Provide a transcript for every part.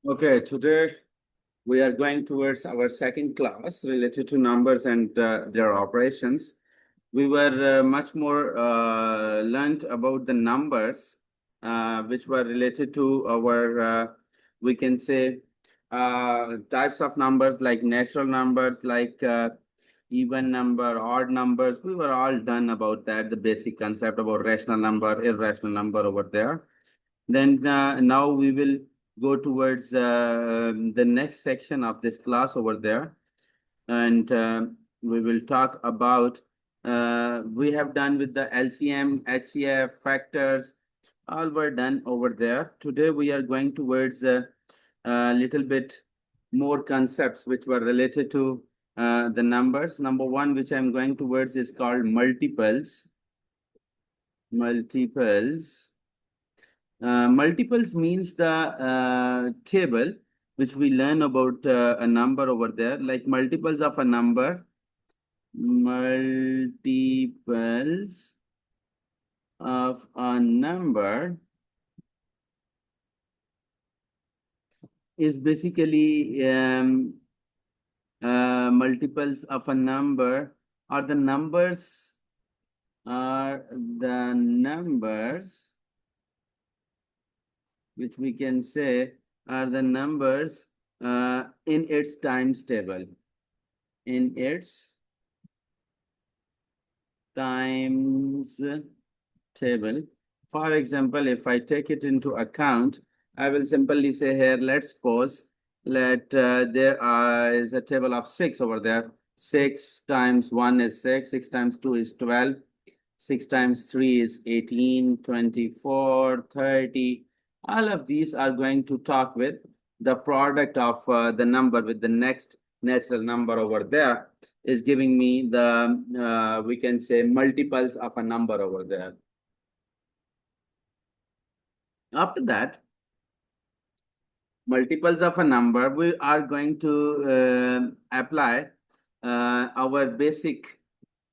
Okay, today we are going towards our second class related to numbers and their operations. We were much more learned about the numbers, which were related to our, we can say, types of numbers like natural numbers, like even number, odd numbers. We were all done about that, the basic concept about rational number, irrational number over there. Then now we will go towards the next section of this class over there, and we will talk about we have done with the LCM, HCF, factors, all were done over there. Today we are going towards a little bit more concepts which were related to the numbers. Number one, which I'm going towards, is called multiples. Multiples means the table which we learn about a number over there, like multiples of a number. Multiples of a number is basically multiples of a number are the numbers which we can say are the numbers in its times table. In its times table. For example, if I take it into account, I will simply say here, let's suppose that there is a table of 6 over there. 6 times 1 is 6, 6 times 2 is 12, 6 times 3 is 18, 24, 30. All of these are going to talk with the product of the number with the next natural number over there is giving me the, we can say, multiples of a number over there. After that, multiples of a number, we are going to apply our basic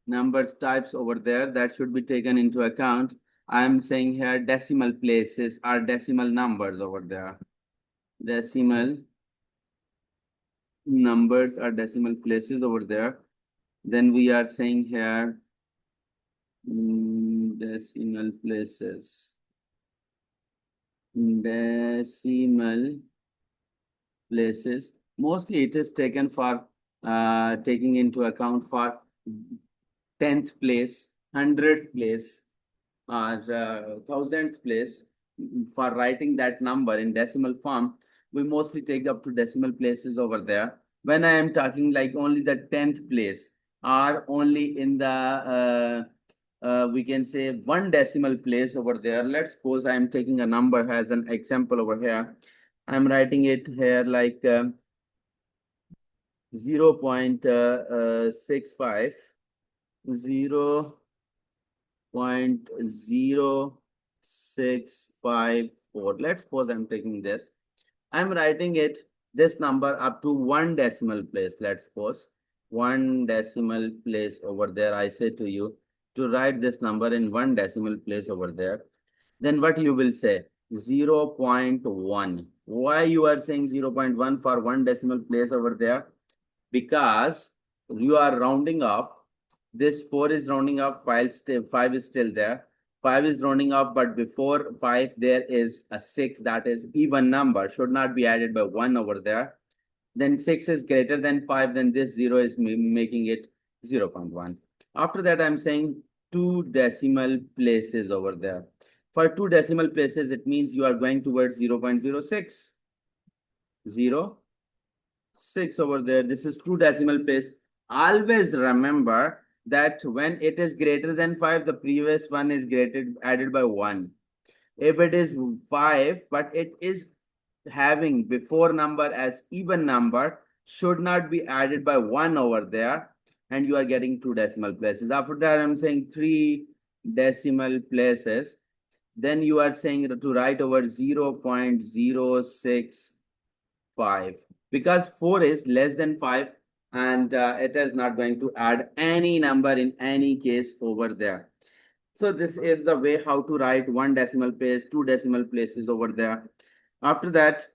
numbers types over there that should be taken into account. I'm saying here decimal places are decimal numbers over there. Decimal numbers are decimal places over there. Then we are saying here decimal places. Decimal places. Mostly it is taken for taking into account for 10th place, 100th place, or 1000th place. For writing that number in decimal form, we mostly take up to decimal places over there. When I am talking like only the 10th place or only in the we can say one decimal place over there. Let's suppose I am taking a number as an example over here. I'm writing it here like 0.65, 0.0654. Let's suppose I'm taking this. I'm writing it, this number up to one decimal place. Let's suppose one decimal place over there. I say to you to write this number in one decimal place over there. Then what you will say? 0.1. Why you are saying 0.1 for one decimal place over there? Because you are rounding off. This 4 is rounding off, 5 is still there. 5 is rounding off, but before 5 there is a 6, that is even number, should not be added by 1 over there. Then 6 is greater than 5, then this 0 is making it 0.1. After that, I'm saying 2 decimal places over there. For 2 decimal places, it means you are going towards 0.06. 0.6 over there. This is 2 decimal place. Always remember that when it is greater than 5, the previous one is added by 1. If it is 5, but it is having before number as even number, should not be added by 1 over there, and you are getting 2 decimal places. After that, I'm saying 3 decimal places. Then you are saying to write over 0.065, because 4 is less than 5, and it is not going to add any number in any case over there. So this is the way how to write one decimal place, 2 decimal places over there. After that,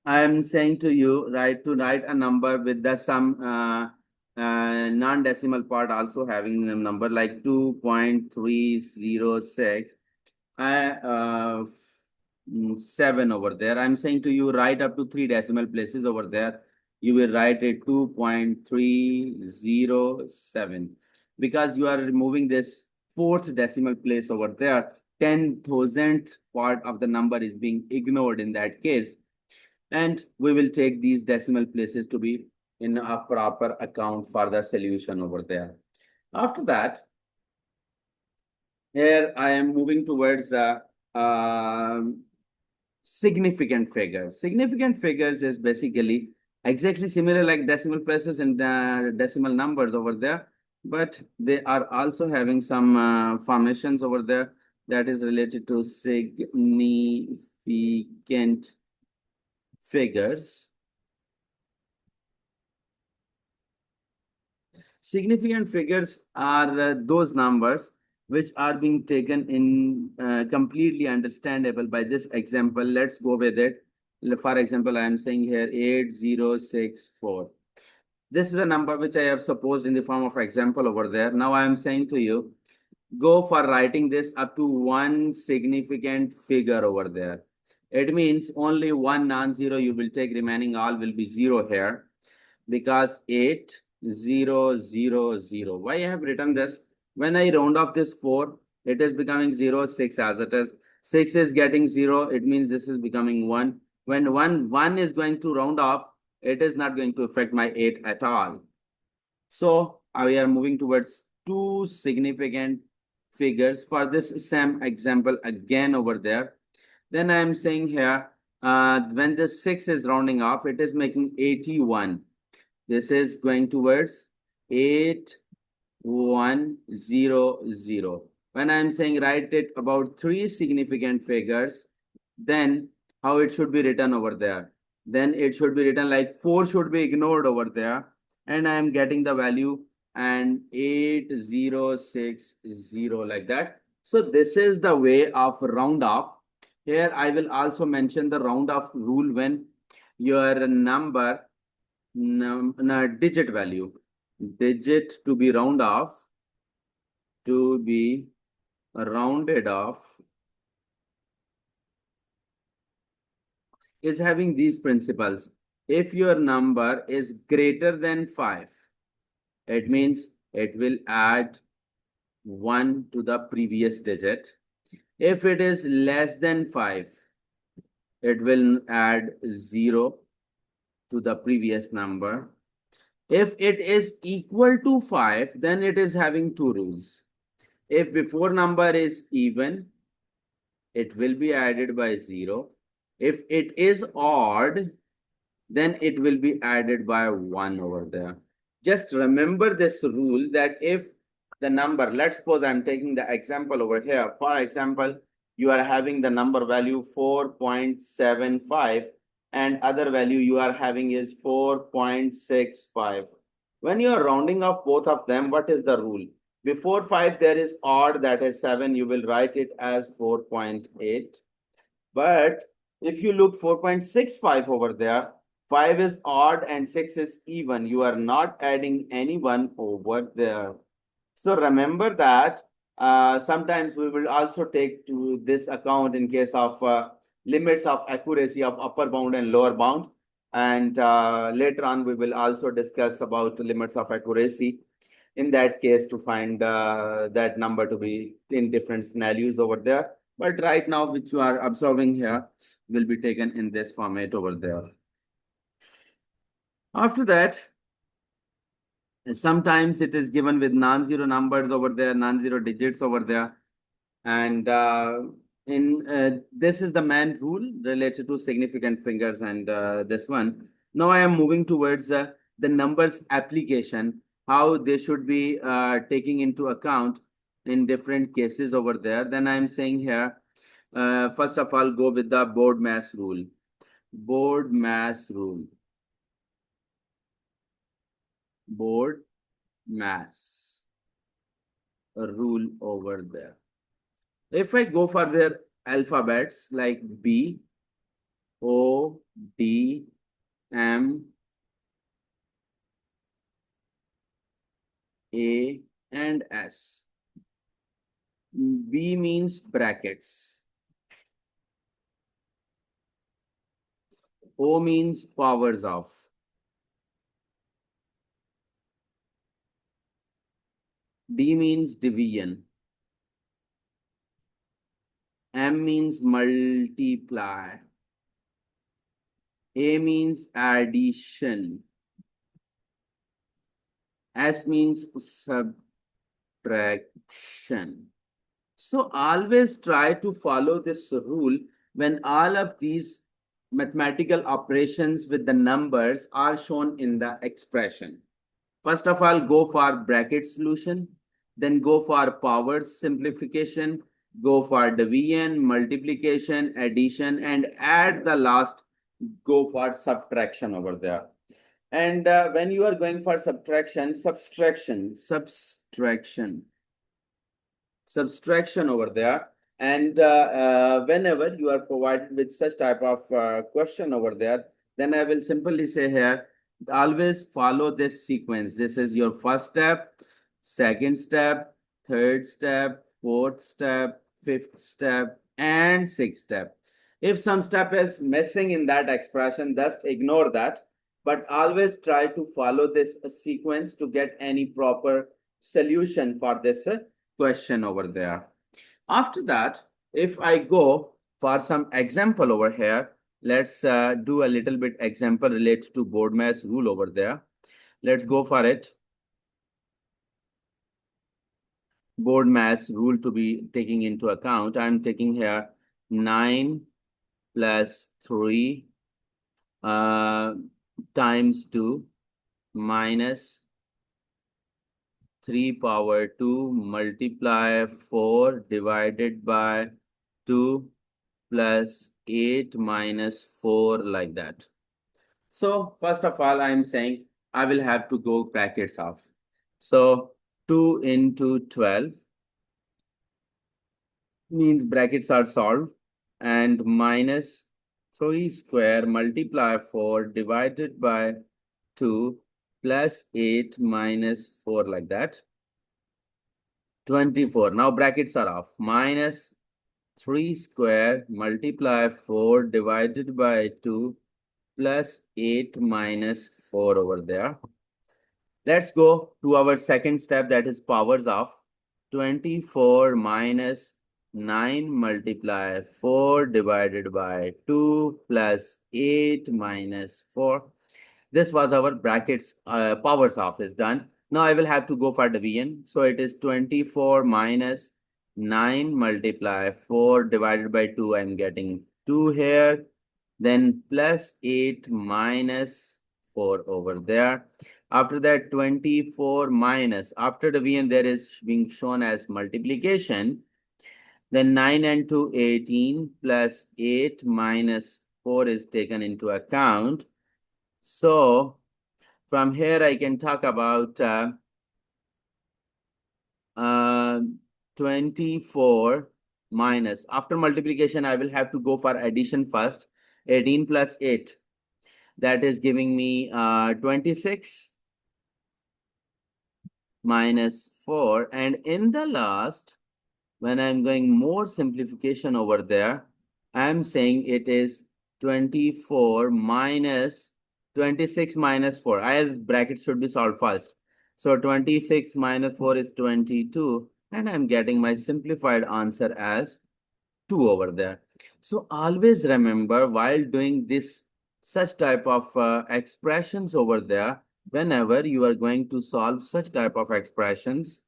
I am saying to you, right, to write a number with the some non-decimal part also having a number like 2.306. 7 over there. I'm saying to you, write up to 3 decimal places over there. You will write it 2.307 because you are removing this fourth decimal place over there. 10,000th part of the number is being ignored in that case. And we will take these decimal places to be in a proper account for the solution over there. After that, here I am moving towards significant figures. Significant figures is basically exactly similar like decimal places and decimal numbers over there, but they are also having some formations over there that is related to significant figures. Significant figures are those numbers which are being taken in completely understandable by this example. Let's go with it. For example, I am saying here 8064. This is a number which I have supposed in the form of example over there. Now I am saying to you, go for writing this up to one significant figure over there. It means only one non-zero you will take, remaining all will be zero here because 8, 0, 0, 0. Why I have written this? When I round off this 4, it is becoming 0, 6 as it is. 6 is getting 0, it means this is becoming 1. When 1 is going to round off, it is not going to affect my 8 at all. So we are moving towards two significant figures for this same example again over there. Then I am saying here, when the 6 is rounding off, it is making 81. This is going towards 8100. When I'm saying write it about three significant figures, then how it should be written over there? Then it should be written like 4 should be ignored over there. And I am getting the value and 8060 like that. So this is the way of round off. Here I will also mention the round off rule when your number digit value, digit to be rounded off is having these principles. If your number is greater than 5, it means it will add 1 to the previous digit. If it is less than 5, it will add 0 to the previous number. If it is equal to 5, then it is having two rules. If before number is even, it will be added by 0. If it is odd, then it will be added by 1 over there. Just remember this rule that if the number, let's suppose I'm taking the example over here. For example, you are having the number value 4.75 and other value you are having is 4.65. When you are rounding off both of them, what is the rule? Before 5, there is odd, that is 7. You will write it as 4.8. But if you look 4.65 over there, 5 is odd and 6 is even. You are not adding anyone over there. So remember that sometimes we will also take to this account in case of limits of accuracy of upper bound and lower bound. And later on, we will also discuss about limits of accuracy in that case to find that number to be in different scenarios over there. But right now, which you are observing here, will be taken in this format over there. After that, sometimes it is given with non-zero numbers over there, non-zero digits over there. And this is the main rule related to significant figures and this one. Now I am moving towards the numbers application, how they should be taking into account in different cases over there. Then I'm saying here, first of all, go with the board mass rule. Board mass rule. Board mass rule over there. If I go for their alphabets like B, O, D, M, A, and S. B means brackets. O means powers of. D means division. M means multiply. A means addition. S means subtraction. So always try to follow this rule when all of these mathematical operations with the numbers are shown in the expression. First of all, go for bracket solution, then go for power simplification, go for division, multiplication, addition, and at the last, go for subtraction over there. And when you are going for subtraction over there, and whenever you are provided with such type of question over there, then I will simply say here, always follow this sequence. This is your first step, second step, third step, fourth step, fifth step, and sixth step. If some step is missing in that expression, just ignore that, but always try to follow this sequence to get any proper solution for this question over there. After that, if I go for some example over here, let's do a little bit example related to board mass rule over there. Let's go for it. Board mass rule to be taking into account. I'm taking here 9 plus 3 times 2 minus 3 power 2 multiply 4 divided by 2 plus 8 minus 4 like that. So first of all, I'm saying I will have to go brackets off. So 2 into 12 means brackets are solved, and minus 3 square multiply 4 divided by 2 plus 8 minus 4 like that. 24. Now brackets are off. Minus 3 square multiply 4 divided by 2 plus 8 minus 4 over there. Let's go to our second step, that is powers of. 24 minus 9 multiply 4 divided by 2 plus 8 minus 4. This was our brackets powers of is done. Now I will have to go for division. So it is 24 minus 9 multiply 4 divided by 2. I'm getting 2 here. Then plus 8 minus 4 over there. After that, 24 minus, after division, there is being shown as multiplication. Then 9 and 2, 18 plus 8 minus 4 is taken into account. So from here, I can talk about 24 minus. After multiplication, I will have to go for addition first. 18 plus 8. That is giving me 26 minus 4. And in the last, when I'm going more simplification over there, I'm saying it is 24 minus 26 minus 4. As brackets should be solved first. So 26 minus 4 is 22. And I'm getting my simplified answer as 2 over there. So always remember, while doing this such type of expressions over there, whenever you are going to solve such type of expressions,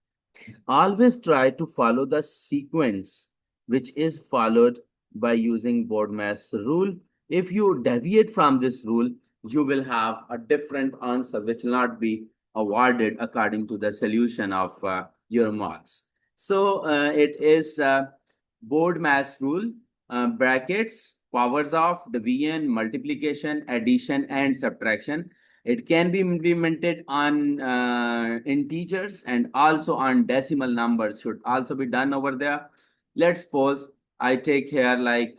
always try to follow the sequence which is followed by using board mass rule. If you deviate from this rule, you will have a different answer which will not be awarded according to the solution of your marks. So it is board mass rule, brackets, powers of, division, multiplication, addition, and subtraction. It can be implemented on integers, and also on decimal numbers should also be done over there. Let's suppose I take here like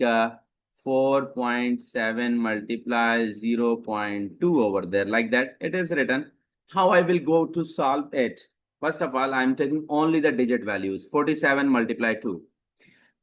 4.7 multiply 0.2 over there, like that it is written. How I will go to solve it? First of all, I'm taking only the digit values. 47 multiply 2.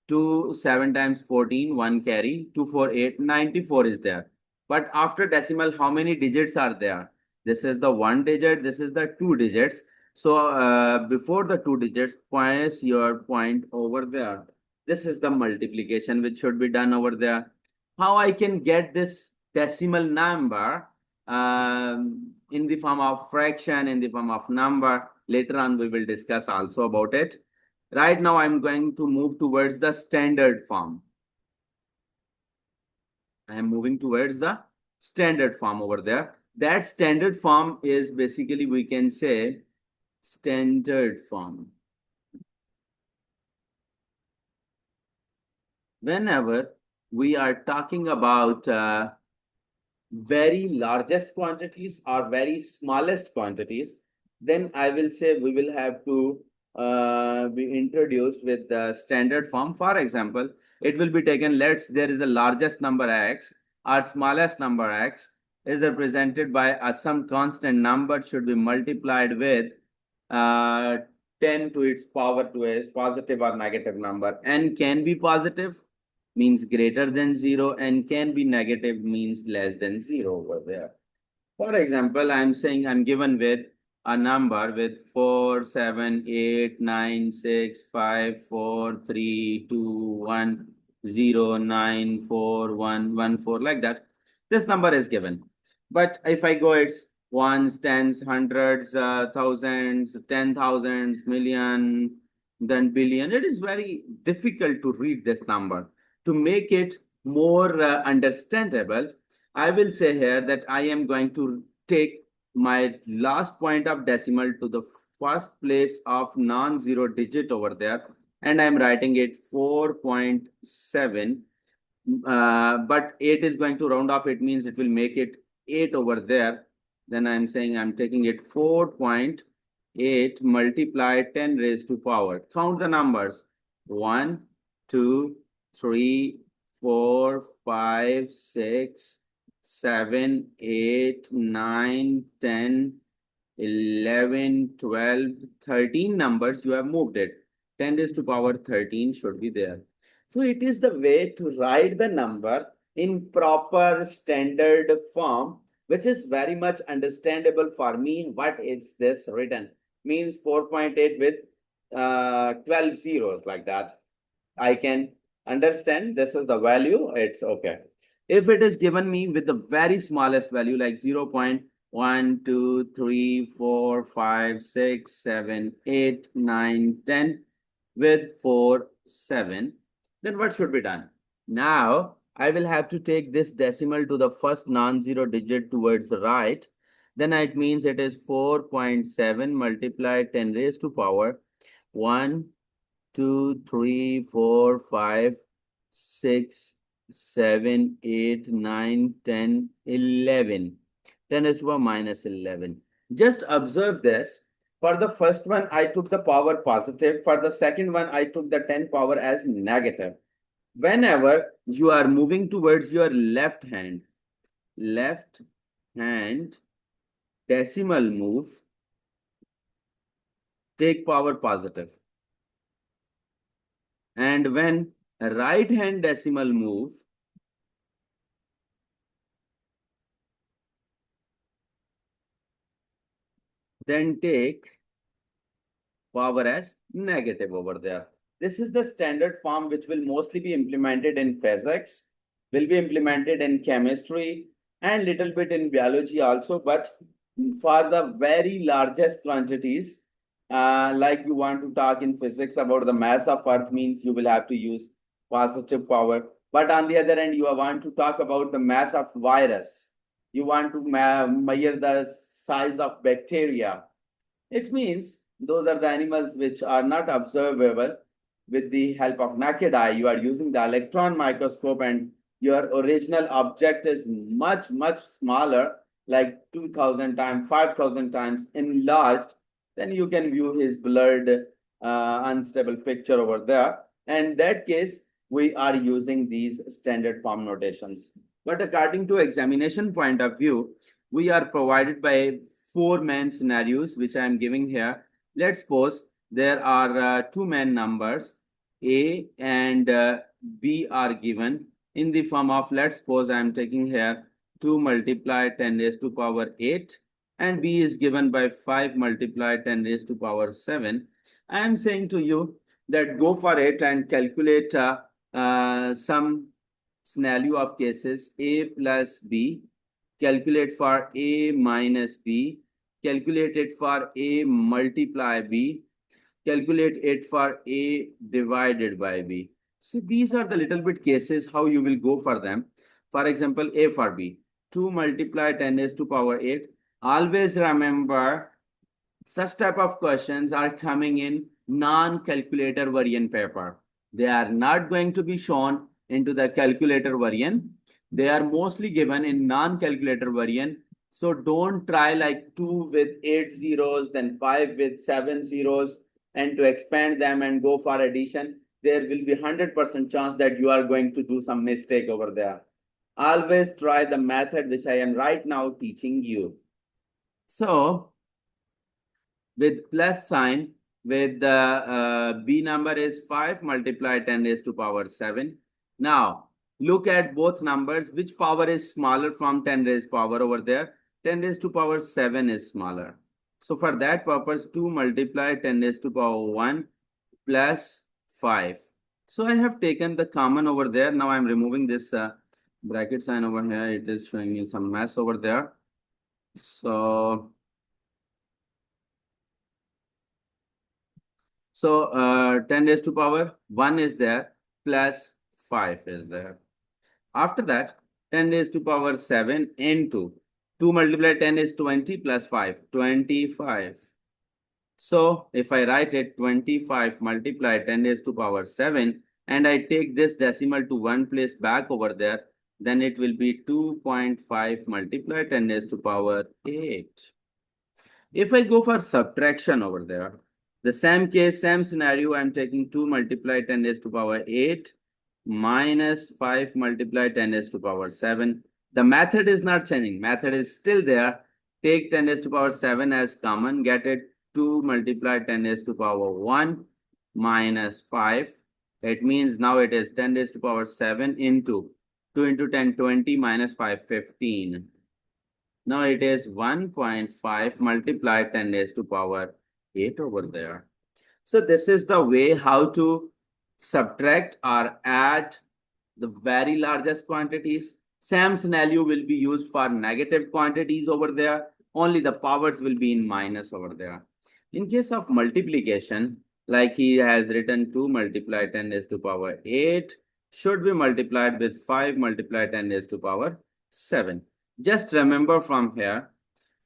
2, 7 times 14, 1 carry, 2, 4, 8, 94 is there. But after decimal, how many digits are there? This is the 1 digit, this is the 2 digits. So before the 2 digits, place your point over there. This is the multiplication which should be done over there. How I can get this decimal number in the form of fraction, in the form of number? Later on, we will discuss also about it. Right now, I'm going to move towards the standard form. I am moving towards the standard form over there. That standard form is basically, we can say, standard form. Whenever we are talking about very largest quantities or very smallest quantities, then I will say we will have to be introduced with the standard form. For example, it will be taken, there is a largest number x or smallest number x is represented by some constant number should be multiplied with 10 to its power to a positive or negative number. N can be positive, means greater than 0, and can be negative, means less than 0 over there. For example, I'm saying I'm given with a number with 4, 7, 8, 9, 6, 5, 4, 3, 2, 1, 0, 9, 4, 1, 1, 4, like that. This number is given. But if I go, it's ones, tens, hundreds, thousands, 10,000s, million, then billion. It is very difficult to read this number. To make it more understandable, I will say here that I am going to take my last point of decimal to the first place of non-zero digit over there, and I'm writing it 4.7. But 8 is going to round off. It means it will make it 8 over there. Then I'm saying I'm taking it 4.8 multiply 10 raised to power. Count the numbers. 1, 2, 3, 4, 5, 6, 7, 8, 9, 10, 11, 12, 13 numbers. You have moved it. 10 raised to power 13 should be there. So it is the way to write the number in proper standard form, which is very much understandable for me. What is this written? Means 4.8 with 12 zeros, like that. I can understand this is the value, it's okay. If it is given me with the very smallest value like 0.1, 2, 3, 4, 5, 6, 7, 8, 9, 10 with 4, 7, then what should be done? Now, I will have to take this decimal to the first non-zero digit towards the right. Then it means it is 4.7 multiplied 10 raised to power 1, 2, 3, 4, 5, 6, 7, 8, 9, 10, 11. 10 is to a minus 11. Just observe this. For the first one, I took the power positive. For the second one, I took the 10 power as negative. Whenever you are moving towards your left hand decimal move, take power positive. And when right hand decimal move, then take power as negative over there. This is the standard form which will mostly be implemented in physics, will be implemented in chemistry, and little bit in biology also. But for the very largest quantities, like you want to talk in physics about the mass of Earth, means you will have to use positive power. But on the other hand, you want to talk about the mass of virus. You want to measure the size of bacteria. It means those are the animals which are not observable with the help of naked eye. You are using the electron microscope and your original object is much, much smaller, like 2,000 times, 5,000 times enlarged. Then you can view his blurred, unstable picture over there. And in that case, we are using these standard form notations. But according to examination point of view, we are provided by 4 main scenarios, which I am giving here. Let's suppose there are 2 main numbers, A and B are given in the form of, let's suppose I am taking here 2 multiply 10 raised to power 8 and B is given by 5 multiply 10 raised to power 7. I am saying to you that go for it and calculate some scenario of cases A plus B, calculate for A minus B, calculate it for A multiply B, calculate it for A divided by B. So these are the little bit cases how you will go for them. For example, A for B, 2 multiply 10 raised to power 8. Always remember, such type of questions are coming in non-calculator variant paper. They are not going to be shown into the calculator variant. They are mostly given in non-calculator variant. So don't try like 2 with 8 zeros, then 5 with 7 zeros, and to expand them and go for addition. There will be 100% chance that you are going to do some mistake over there. Always try the method which I am right now teaching you. So with plus sign, with the B number is 5 multiply 10 raised to power 7. Now, look at both numbers. Which power is smaller from 10 raised power over there? 10 raised to power 7 is smaller. So for that purpose, 2 multiply 10 raised to power 1 plus 5. So I have taken the common over there. Now I'm removing this bracket sign over here. It is showing me some mess over there. So 10 raised to power 1 is there, plus 5 is there. After that, 10 raised to power 7 into 2 multiplied 10 is 20 plus 5, 25. So if I write it 25 multiplied 10 raised to power 7 and I take this decimal to one place back over there, then it will be 2.5 multiplied 10 raised to power 8. If I go for subtraction over there, the same case, same scenario, I'm taking 2 multiplied 10 raised to power 8 minus 5 multiplied 10 raised to power 7. The method is not changing. Method is still there. Take 10 raised to power 7 as common. Get it 2 multiplied 10 raised to power 1 minus 5. It means now it is 10 raised to power 7 into 2 into 10, 20 minus 5, 15. Now it is 1.5 multiplied 10 raised to power 8 over there. So this is the way how to subtract or add the very largest quantities. Same scenario will be used for negative quantities over there. Only the powers will be in minus over there. In case of multiplication, like he has written 2 multiplied 10 raised to power 8 should be multiplied with 5 multiplied 10 raised to power 7. Just remember from here,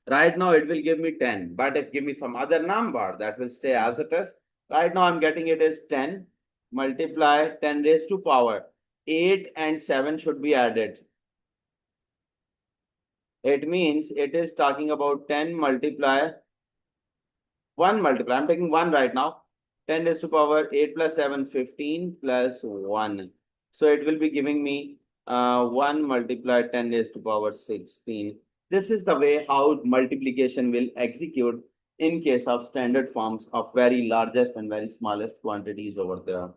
right now it will give me 10, but if give me some other number, that will stay as it is. Right now I'm getting it as 10 multiply 10 raised to power 8 and 7 should be added. It means it is talking about 10 multiply 1 multiply. I'm taking 1 right now. 10 raised to power 8 plus 7, 15 plus 1. So it will be giving me 1 multiply 10 raised to power 16. This is the way how multiplication will execute in case of standard forms of very largest and very smallest quantities over there.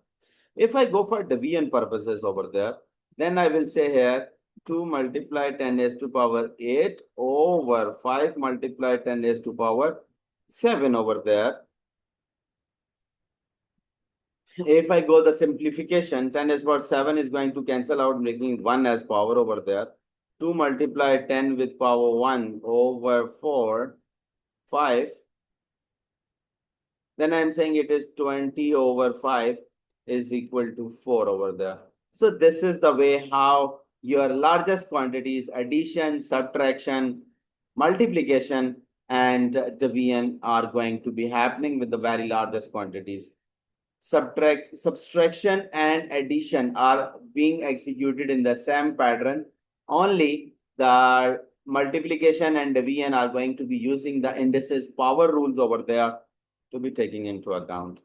If I go for division purposes over there, then I will say here 2 multiply 10 raised to power 8 over 5 multiply 10 raised to power 7 over there. If I go the simplification, 10 raised to power 7 is going to cancel out, making 1 as power over there. 2 multiply 10 with power 1 over 4, 5. Then I'm saying it is 20 over 5 is equal to 4 over there. So this is the way how your largest quantities, addition, subtraction, multiplication, and division are going to be happening with the very largest quantities. Subtraction and addition are being executed in the same pattern. Only the multiplication and division are going to be using the indices power rules over there to be taking into account.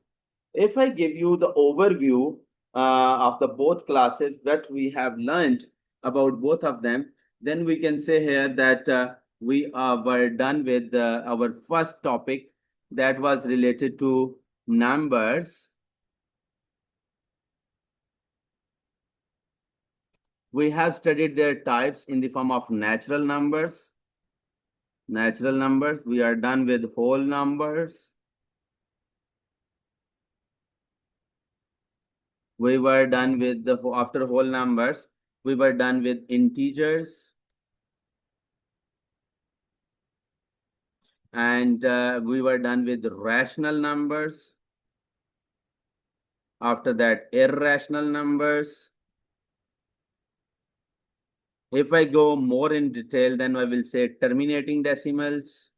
If I give you the overview of the both classes, what we have learned about both of them, then we can say here that we were done with our first topic that was related to numbers. We have studied their types in the form of natural numbers. Natural numbers. We are done with whole numbers. We were done with after whole numbers. We were done with integers. And we were done with rational numbers. After that, irrational numbers. If I go more in detail, then I will say terminating decimals,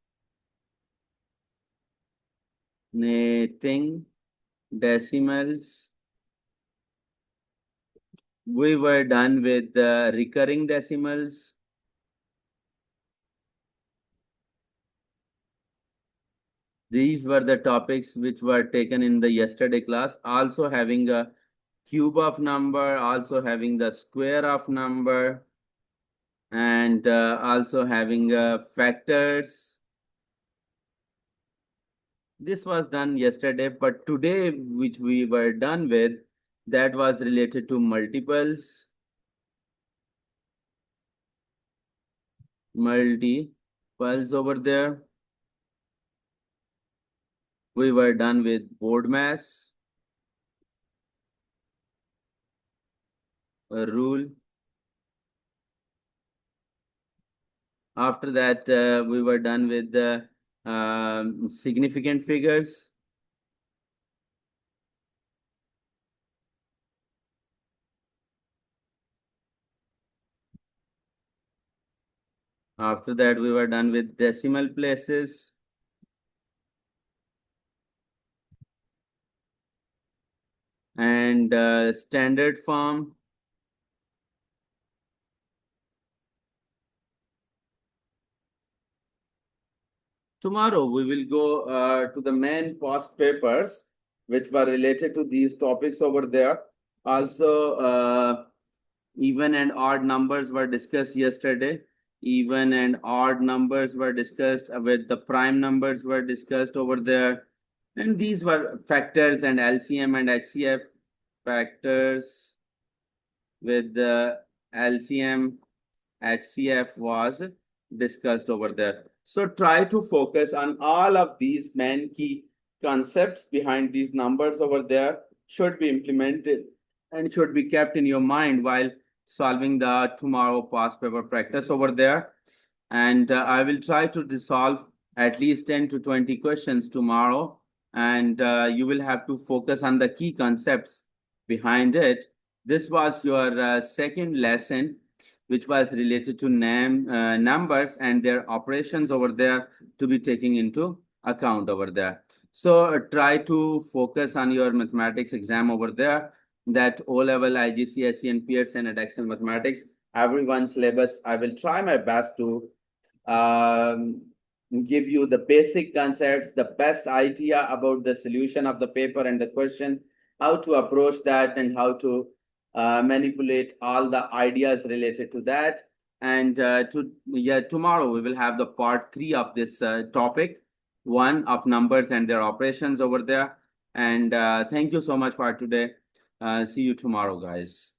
terminating decimals. We were done with recurring decimals. These were the topics which were taken in the yesterday class, also having a cube of number, also having the square of number, and also having factors. This was done yesterday, but today, which we were done with, that was related to multiples. Multiples over there. We were done with board mass, a rule. After that, we were done with the significant figures. After that, we were done with decimal places. And standard form. Tomorrow, we will go to the main past papers, which were related to these topics over there. Also, even and odd numbers were discussed yesterday. Even and odd numbers were discussed, with the prime numbers were discussed over there. And these were factors and LCM and HCF factors with the LCM, HCF was discussed over there. So try to focus on all of these main key concepts behind these numbers over there should be implemented and should be kept in your mind while solving the tomorrow past paper practice over there. And I will try to resolve at least 10 to 20 questions tomorrow. And you will have to focus on the key concepts behind it. This was your second lesson, which was related to numbers and their operations over there to be taken into account over there. So try to focus on your mathematics exam over there, that O-level, IGCSE and Pearson Edexcel Mathematics, everyone's syllabus. I will try my best to give you the basic concepts, the best idea about the solution of the paper and the question, how to approach that and how to manipulate all the ideas related to that. And tomorrow we will have the part 3 of this topic, 1 of numbers and their operations over there. And thank you so much for today. See you tomorrow, guys.